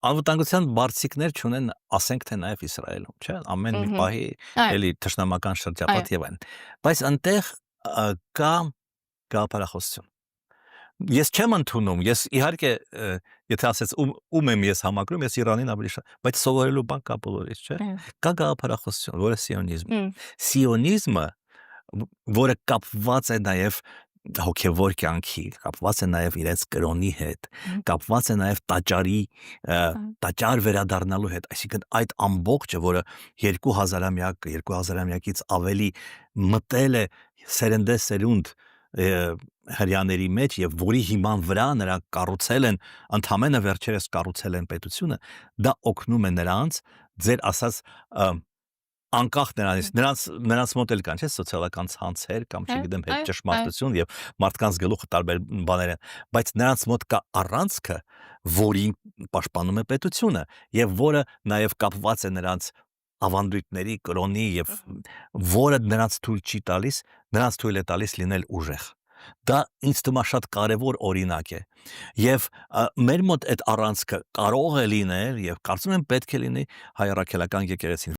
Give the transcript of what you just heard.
անվտանգության բարձիկներ չունեն, ասենք թե նաև Իսրայելում, չէ՞, ամեն մի պահի էլի թշնամական շրջապատ եւ այն։ Բայց այնտեղ կա գաղափարախոսություն։ Ես չեմ ընդունում, ես իհարկե եթե ասես ում եմ ես համակրում, ես Իրանին ավելի շատ, բայց սովորելու բան կա բոլորից, չէ՞։ Կա գաղափարախոսություն, որը սիոնիզմ։ Սիոնիզմը, որը կապված է նաև հոգևոր կյանքի, կապված է նաև իրենց կրոնի հետ, կապված է նաև տաճար վերադառնալու հետ, այսինքն այդ ամբողջը, որը 2000-ամյակից ավելի մտել է սերնդեսերունդ հрьяաների մեջ եւ որի հիման վրա նրանք կառուցել են, ընդհանրապես վերջերս կառուցել են պետությունը, դա օգնում է նրանց, ձեր ասած անկախ նրանց մոտ էլ կան, չէ՞, սոցիալական ցանցեր կամ չգիտեմ հետ ճշմարտություն եւ մարդկանց գլուխը տարբեր բաներ են, բայց նրանց մոտ կա առանցքը, որին պաշտպանում է պետությունը եւ որը նաեւ կապված է նրանց ավանդույթների, կրոնի եւ որը նրանց թույլ չի տալիս, նրանց թույլ է տալիս լինել ուժեղ։ Դա ինձ թվում է շատ կարևոր օրինակ է։ Եվ մեր մոտ այդ առանցքը կարող է լինել եւ կարծում եմ պետք է լինի հայ առաքելական եկեղեցին,